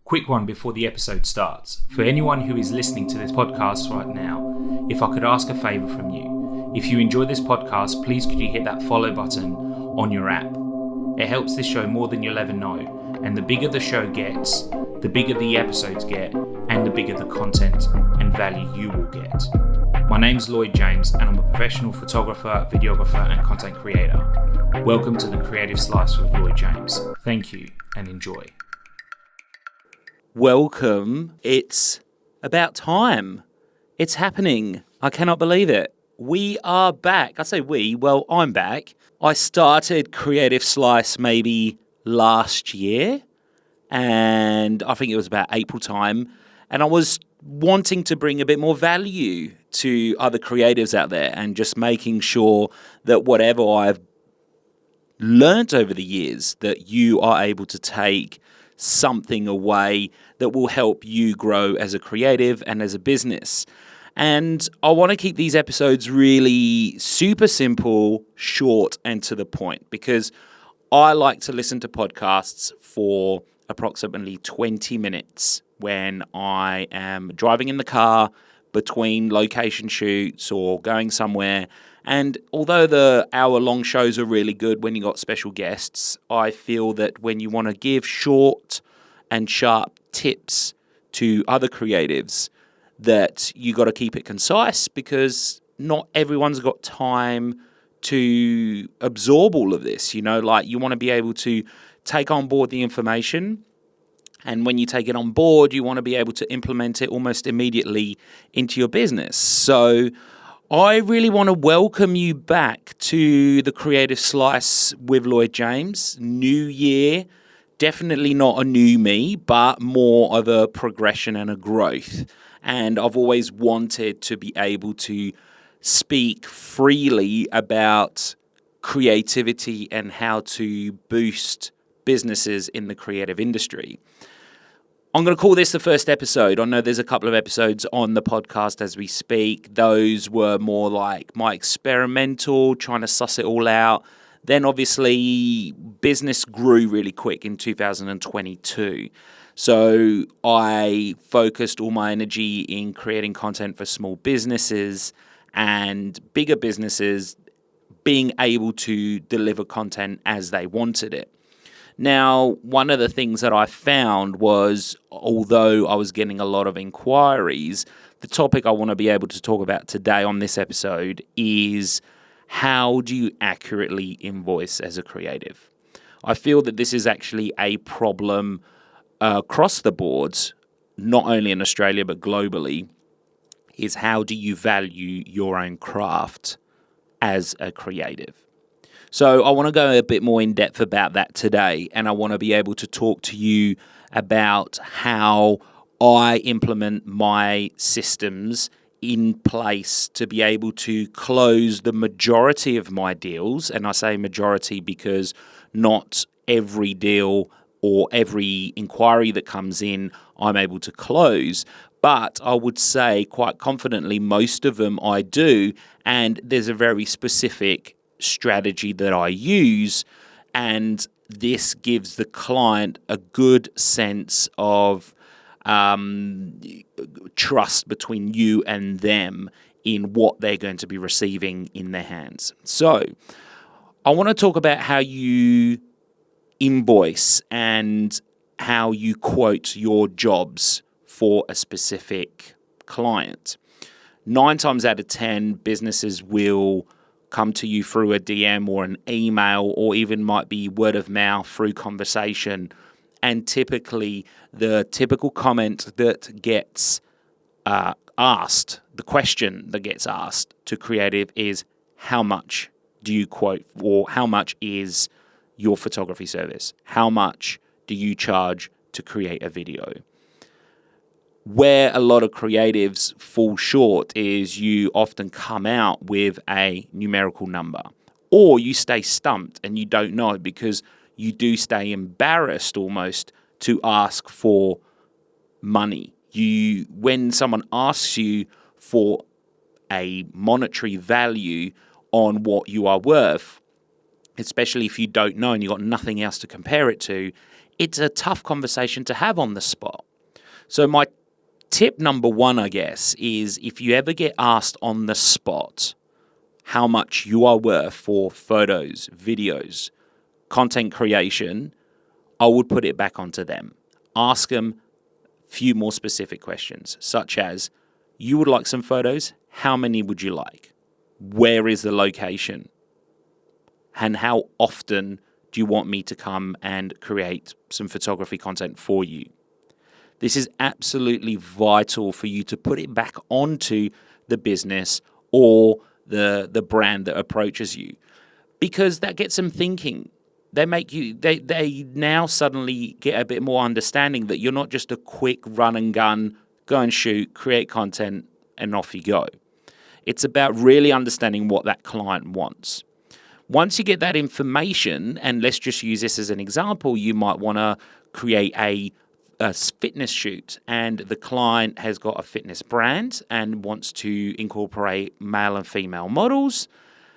Quick one before the episode starts. For anyone who is listening to this podcast right now, if I could ask a favour from you. If you enjoy this podcast, please could you hit that follow button on your app. It helps this show more than you'll ever know, and the bigger the show gets, the bigger the episodes get, and the bigger the content and value you will get. My name's Lloyd James, and I'm a professional photographer, videographer, and content creator. Welcome to the Creative Slice with Lloyd James. Thank you, and enjoy. Welcome. It's about time. It's happening. I cannot believe it. We are back. I say we, well, I'm back. I started Creative Slice maybe last year, and I think it was about April time, and I was wanting to bring a bit more value to other creatives out there and just making sure that whatever I've learnt over the years, that you are able to take something away that will help you grow as a creative and as a business. And I want to keep these episodes really super simple, short, and to the point, because I like to listen to podcasts for approximately 20 minutes when I am driving in the car between location shoots or going somewhere. And although the hour-long shows are really good when you got special guests, I feel that when you want to give short and sharp tips to other creatives, that you got to keep it concise, because not everyone's got time to absorb all of this. You know, like, you want to be able to take on board the information, and when you take it on board, you want to be able to implement it almost immediately into your business. So I really want to welcome you back to the Creative Slice with Lloyd James. New year, definitely not a new me, but more of a progression and a growth. And I've always wanted to be able to speak freely about creativity and how to boost businesses in the creative industry. I'm going to call this the first episode. I know there's a couple of episodes on the podcast as we speak. Those were more like my experimental, trying to suss it all out. Then obviously business grew really quick in 2022. So I focused all my energy in creating content for small businesses and bigger businesses being able to deliver content as they wanted it. Now, one of the things that I found was, although I was getting a lot of inquiries, the topic I want to be able to talk about today on this episode is, how do you accurately invoice as a creative? I feel that this is actually a problem across the board, not only in Australia but globally, is how do you value your own craft as a creative? So I want to go a bit more in depth about that today, and I want to be able to talk to you about how I implement my systems in place to be able to close the majority of my deals. And I say majority because not every deal or every inquiry that comes in I'm able to close. But I would say quite confidently most of them I do, and there's a very specific strategy that I use, and this gives the client a good sense of trust between you and them in what they're going to be receiving in their hands. So I want to talk about how you invoice and how you quote your jobs for a specific client. 9 times out of 10, businesses will come to you through a DM or an email, or even might be word of mouth through conversation. And typically, the typical comment that gets asked, the question that gets asked to creative is, how much do you quote, or how much is your photography service? How much do you charge to create a video? Where a lot of creatives fall short is you often come out with a numerical number, or you stay stumped and you don't know, because you do stay embarrassed almost to ask for money. When someone asks you for a monetary value on what you are worth, especially if you don't know and you've got nothing else to compare it to, it's a tough conversation to have on the spot. So my tip number one, I guess, is if you ever get asked on the spot how much you are worth for photos, videos, content creation, I would put it back onto them. Ask them a few more specific questions, such as, you would like some photos? How many would you like? Where is the location? And how often do you want me to come and create some photography content for you? This is absolutely vital for you to put it back onto the business or the brand that approaches you, because that gets them thinking. They now suddenly get a bit more understanding that you're not just a quick run and gun, go and shoot, create content, and off you go. It's about really understanding what that client wants. Once you get that information, and let's just use this as an example, you might want to create a fitness shoot, and the client has got a fitness brand and wants to incorporate male and female models.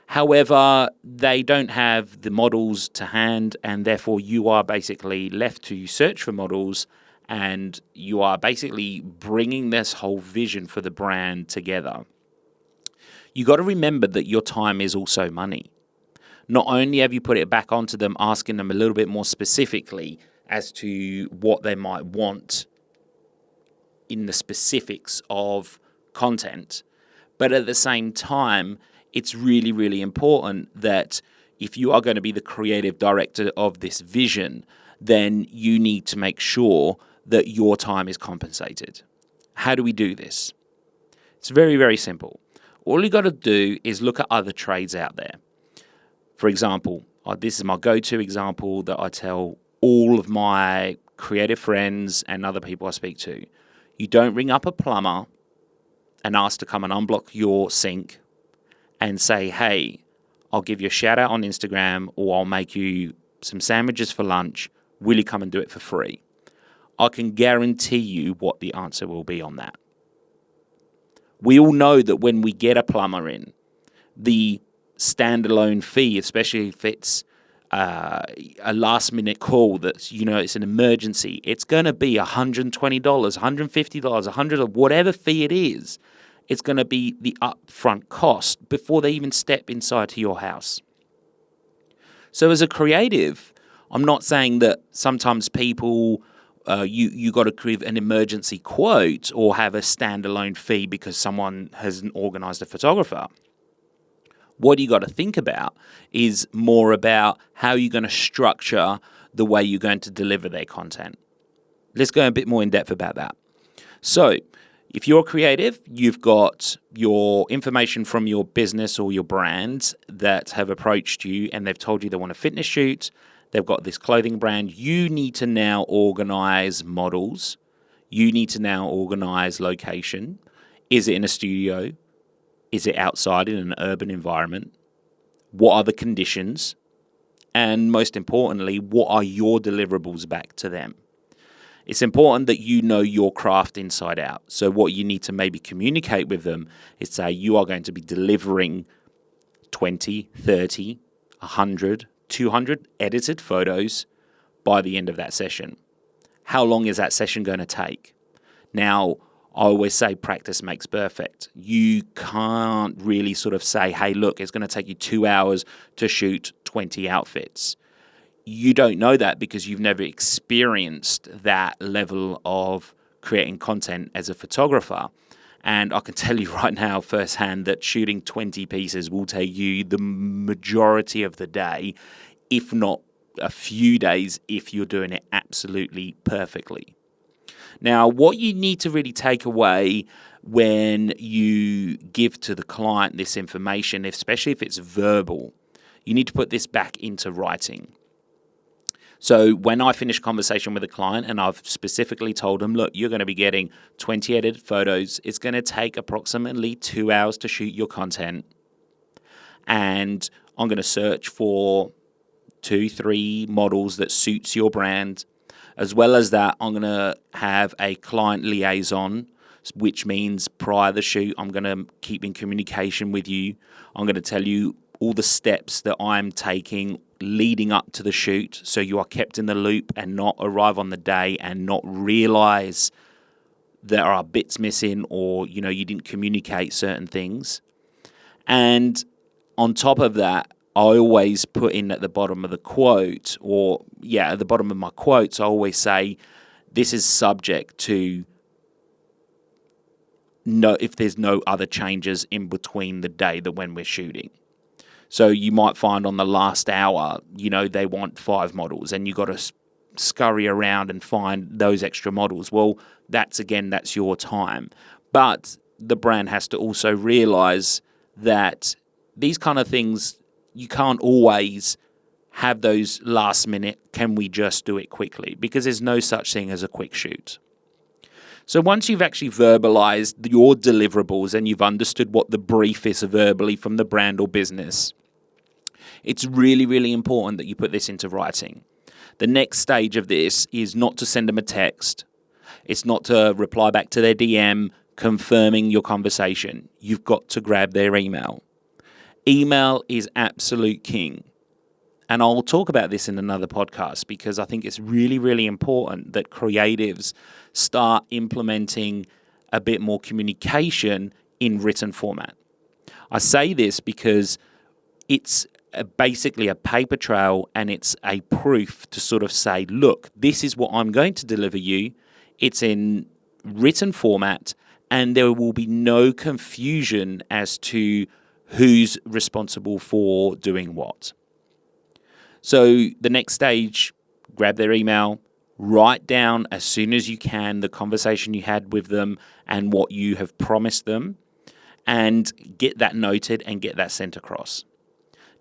However, they don't have the models to hand, and therefore you are basically left to search for models, and you are basically bringing this whole vision for the brand together. You got to remember that your time is also money. Not only have you put it back onto them, asking them a little bit more specifically as to what they might want in the specifics of content, but at the same time, it's really, really important that if you are going to be the creative director of this vision, then you need to make sure that your time is compensated. How do we do this? It's very, very simple. All you got to do is look at other trades out there. For example, this is my go-to example that I tell all of my creative friends and other people I speak to. You don't ring up a plumber and ask to come and unblock your sink and say, hey, I'll give you a shout out on Instagram, or I'll make you some sandwiches for lunch. Will you come and do it for free? I can guarantee you what the answer will be on that. We all know that when we get a plumber in, the standalone fee, especially if it's a last minute call that's, it's an emergency, it's going to be $120, $150, $100, or whatever fee it is. It's going to be the upfront cost before they even step inside to your house. So as a creative, I'm not saying that sometimes people, you got to create an emergency quote or have a standalone fee because someone hasn't organized a photographer. What you got to think about is more about how you're going to structure the way you're going to deliver their content. Let's go a bit more in depth about that. So if you're creative, you've got your information from your business or your brand that have approached you and they've told you they want a fitness shoot. They've got this clothing brand. You need to now organize models. You need to now organize location. Is it in a studio? Is it outside in an urban environment? What are the conditions? And most importantly, what are your deliverables back to them? It's important that you know your craft inside out. So what you need to maybe communicate with them is say you are going to be delivering 20, 30, 100, 200 edited photos by the end of that session. How long is that session going to take? Now, I always say practice makes perfect. You can't really sort of say, hey, look, it's going to take you 2 hours to shoot 20 outfits. You don't know that because you've never experienced that level of creating content as a photographer. And I can tell you right now firsthand that shooting 20 pieces will take you the majority of the day, if not a few days, if you're doing it absolutely perfectly. Now, what you need to really take away when you give to the client this information, especially if it's verbal, you need to put this back into writing. So when I finish a conversation with a client and I've specifically told them, look, you're going to be getting 20 edited photos. It's going to take approximately 2 hours to shoot your content. And I'm going to search for 2-3 models that suits your brand. As well as that, I'm going to have a client liaison, which means prior to the shoot, I'm going to keep in communication with you. I'm going to tell you all the steps that I'm taking leading up to the shoot, so you are kept in the loop and not arrive on the day and not realise there are bits missing, or you didn't communicate certain things. And on top of that, I always put in at the bottom of the quote, at the bottom of my quotes, I always say this is subject to if there's no other changes in between the day that when we're shooting. So you might find on the last hour, they want 5 models and you got to scurry around and find those extra models. Well, that's your time. But the brand has to also realize that these kind of things, you can't always have those last minute, can we just do it quickly? Because there's no such thing as a quick shoot. So once you've actually verbalized your deliverables and you've understood what the brief is verbally from the brand or business, it's really, really important that you put this into writing. The next stage of this is not to send them a text. It's not to reply back to their DM confirming your conversation. You've got to grab their email. Email is absolute king. And I'll talk about this in another podcast because I think it's really, really important that creatives start implementing a bit more communication in written format. I say this because it's basically a paper trail and it's a proof to sort of say, look, this is what I'm going to deliver you. It's in written format and there will be no confusion as to who's responsible for doing what. So the next stage, grab their email, write down as soon as you can the conversation you had with them and what you have promised them, and get that noted and get that sent across.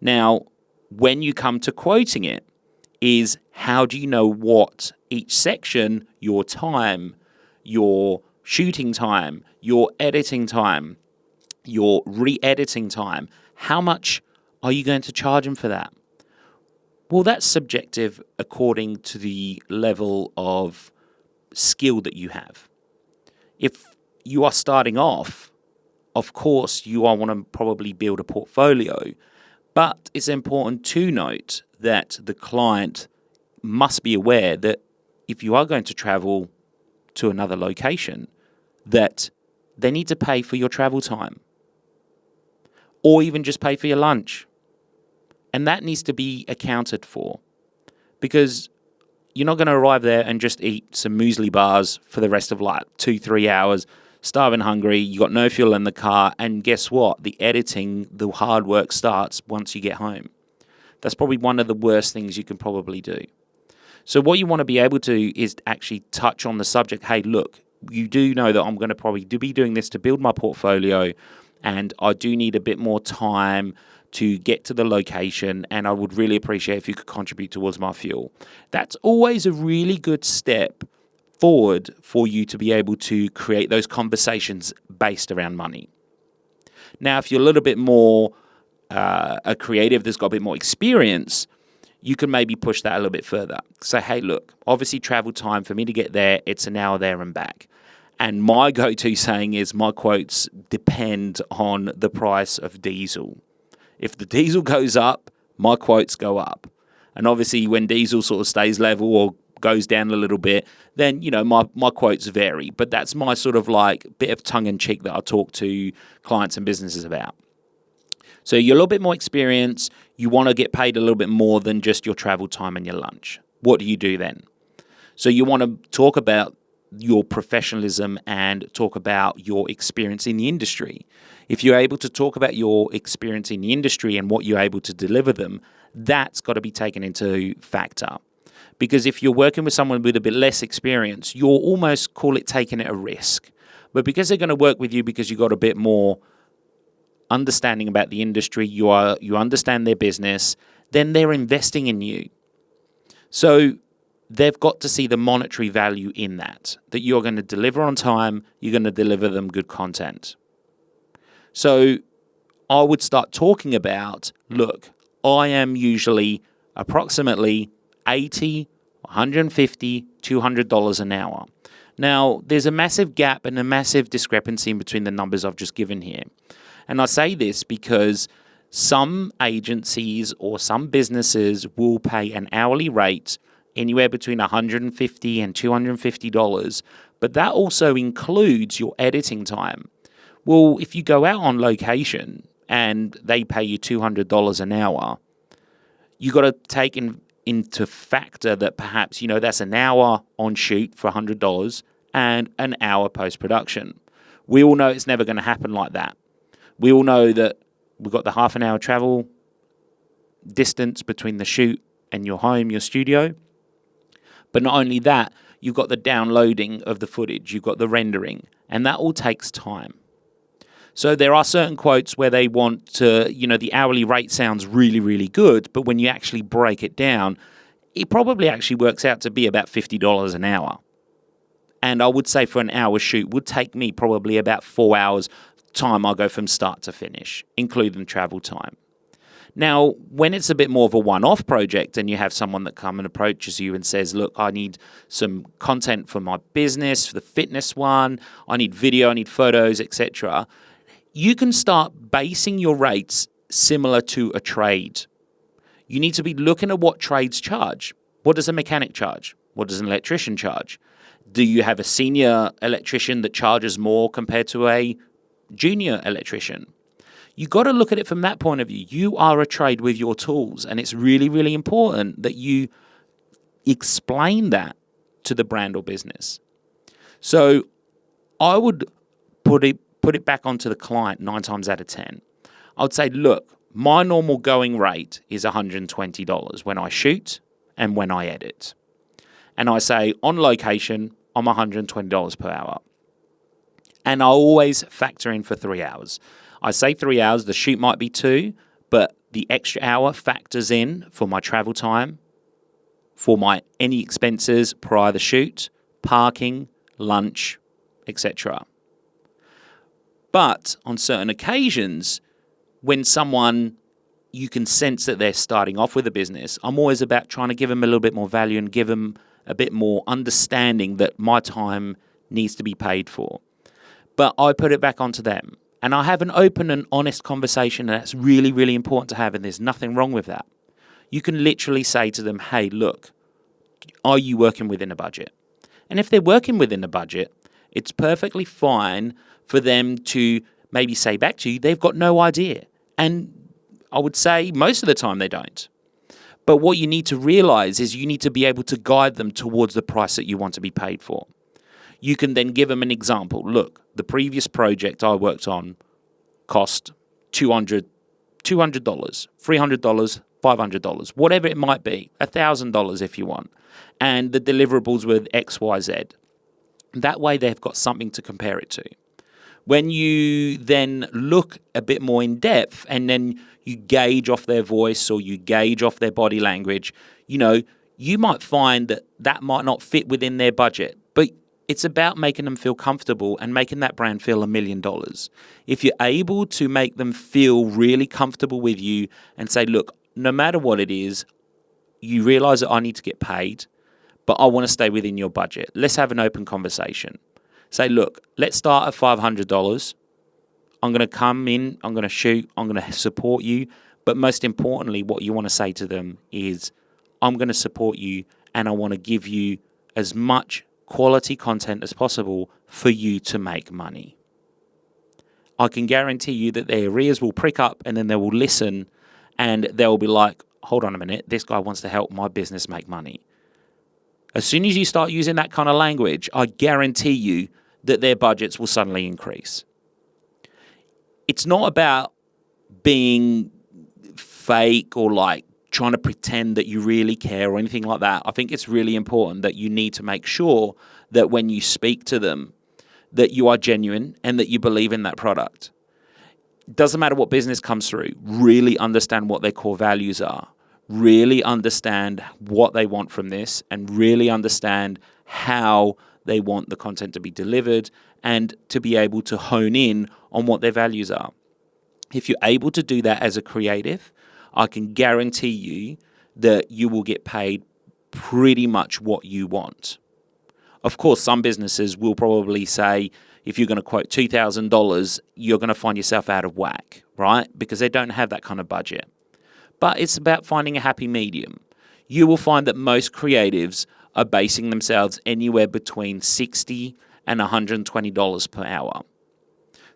Now, when you come to quoting it, is how do you know what each section, your time, your shooting time, your editing time, your re-editing time, how much are you going to charge them for that? Well, that's subjective according to the level of skill that you have. If you are starting off, of course, you want to probably build a portfolio, but it's important to note that the client must be aware that if you are going to travel to another location, that they need to pay for your travel time or even just pay for your lunch. And that needs to be accounted for because you're not going to arrive there and just eat some muesli bars for the rest of 2-3 hours, starving hungry, you got no fuel in the car, and guess what? The editing, the hard work starts once you get home. That's probably one of the worst things you can probably do. So what you want to be able to is actually touch on the subject. Hey, look, you do know that I'm going to probably be doing this to build my portfolio, and I do need a bit more time to get to the location, and I would really appreciate if you could contribute towards my fuel. That's always a really good step forward for you to be able to create those conversations based around money. Now, if you're a little bit more a creative that's got a bit more experience, you can maybe push that a little bit further. Say, hey, look, obviously travel time for me to get there, it's an hour there and back. And my go-to saying is my quotes depend on the price of diesel. If the diesel goes up, my quotes go up. And obviously when diesel sort of stays level or goes down a little bit, then, my quotes vary. But that's my sort of bit of tongue-in-cheek that I talk to clients and businesses about. So you're a little bit more experienced. You want to get paid a little bit more than just your travel time and your lunch. What do you do then? So you want to talk about your professionalism and talk about your experience in the industry. If you're able to talk about your experience in the industry and what you're able to deliver them, that's got to be taken into factor. Because if you're working with someone with a bit less experience, you'll almost call it taking a risk. But because they're going to work with you because you've got a bit more understanding about the industry, you understand their business, then they're investing in you. So they've got to see the monetary value in that you're going to deliver on time, you're going to deliver them good content. So I would start talking about, look, I am usually approximately $80, $150, $200 an hour. Now, there's a massive gap and a massive discrepancy in between the numbers I've just given here. And I say this because Some agencies or some businesses will pay an hourly rate anywhere between $150 and $250, but that also includes your editing time. Well, if you go out on location and they pay you $200 an hour, you got to take into factor that perhaps, that's an hour on shoot for $100 and an hour post-production. We all know it's never going to happen like that. We all know that we've got the half an hour travel distance between the shoot and your home, your studio. But not only that, you've got the downloading of the footage, you've got the rendering, and that all takes time. So there are certain quotes where they want to, the hourly rate sounds really, really good, but when you actually break it down, it probably actually works out to be about $50 an hour. And I would say for an hour shoot would take me probably about 4 hours time. I'll go from start to finish, including travel time. Now, when it's a bit more of a one-off project and you have someone that comes and approaches you and says, look, I need some content for my business, for the fitness one, I need video, I need photos, etc., you can start basing your rates similar to a trade. You need to be looking at what trades charge. What does a mechanic charge? What does an electrician charge? Do you have a senior electrician that charges more compared to a junior electrician? You got to look at it from that point of view. You are a trade with your tools, and it's really, really important that you explain that to the brand or business. So I would put it back onto the client 9 times out of 10. I would say, look, my normal going rate is $120 when I shoot and when I edit. And I say, on location, I'm $120 per hour. And I always factor in for 3 hours. I say 3 hours, the shoot might be 2, but the extra hour factors in for my travel time, for my any expenses prior to the shoot, parking, lunch, etc. But on certain occasions, when someone, you can sense that they're starting off with a business, I'm always about trying to give them a little bit more value and give them a bit more understanding that my time needs to be paid for. But I put it back onto them. And I have an open and honest conversation, and that's really, really important to have, and there's nothing wrong with that. You can literally say to them, hey, look, are you working within a budget? And if they're working within a budget, it's perfectly fine for them to maybe say back to you, they've got no idea. And I would say most of the time they don't. But what you need to realize is you need to be able to guide them towards the price that you want to be paid for. You can then give them an example. Look, the previous project I worked on cost $200, $300, $500, whatever it might be, $1,000 if you want. And the deliverables were X, Y, Z. That way they've got something to compare it to. When you then look a bit more in depth and then you gauge off their voice or you gauge off their body language, you might find that that might not fit within their budget. But it's about making them feel comfortable and making that brand feel $1 million. If you're able to make them feel really comfortable with you and say, look, no matter what it is, you realize that I need to get paid, but I want to stay within your budget. Let's have an open conversation. Say, look, let's start at $500. I'm going to come in, I'm going to shoot, I'm going to support you. But most importantly, what you want to say to them is, I'm going to support you and I want to give you as much quality content as possible for you to make money. I can guarantee you that their ears will prick up and then they will listen and they'll be like, hold on a minute, this guy wants to help my business make money. As soon as you start using that kind of language, I guarantee you that their budgets will suddenly increase. It's not about being fake or like trying to pretend that you really care or anything like that. I think it's really important that you need to make sure that when you speak to them, that you are genuine and that you believe in that product. It doesn't matter what business comes through. Really understand what their core values are. Really understand what they want from this and really understand how they want the content to be delivered and to be able to hone in on what their values are. If you're able to do that as a creative, I can guarantee you that you will get paid pretty much what you want. Of course, some businesses will probably say, if you're going to quote $2,000, you're going to find yourself out of whack, right? Because they don't have that kind of budget. But it's about finding a happy medium. You will find that most creatives are basing themselves anywhere between $60 and $120 per hour.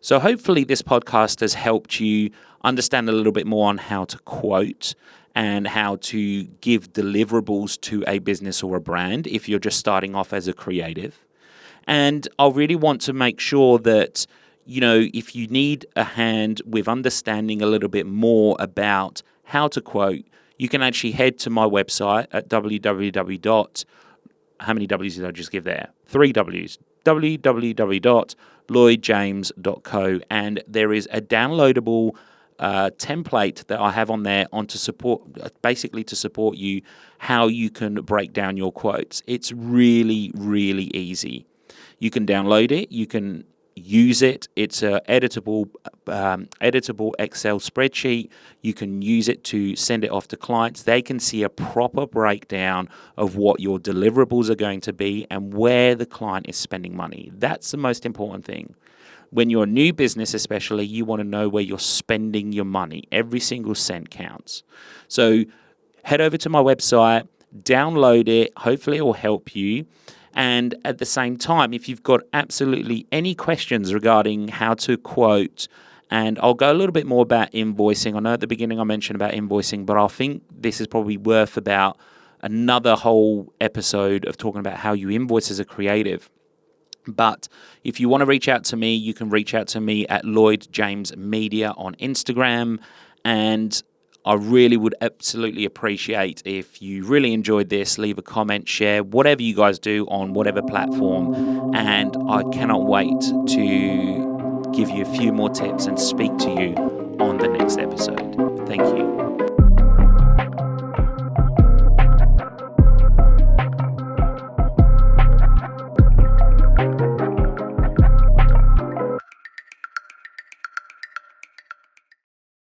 So hopefully this podcast has helped you understand a little bit more on how to quote and how to give deliverables to a business or a brand if you're just starting off as a creative. And I really want to make sure that, if you need a hand with understanding a little bit more about how to quote, you can actually head to my website at how many W's did I just give there? 3 W's. www.lloydjames.co, and there is a downloadable template that I have on there to support you how you can break down your quotes. It's really, really easy. You can download it. You can use it. It's a editable Excel spreadsheet. You can use it to send it off to clients. They can see a proper breakdown of what your deliverables are going to be and where the client is spending money. That's the most important thing. When you're a new business especially, you want to know where you're spending your money. Every single cent counts. So head over to my website, download it. Hopefully it will help you. And at the same time, if you've got absolutely any questions regarding how to quote, and I'll go a little bit more about invoicing. I know at the beginning I mentioned about invoicing, but I think this is probably worth about another whole episode of talking about how you invoice as a creative. But if you want to reach out to me, you can reach out to me at Lloyd James Media on Instagram. And I really would absolutely appreciate if you really enjoyed this, leave a comment, share, whatever you guys do on whatever platform. And I cannot wait to give you a few more tips and speak to you on the next episode. Thank you.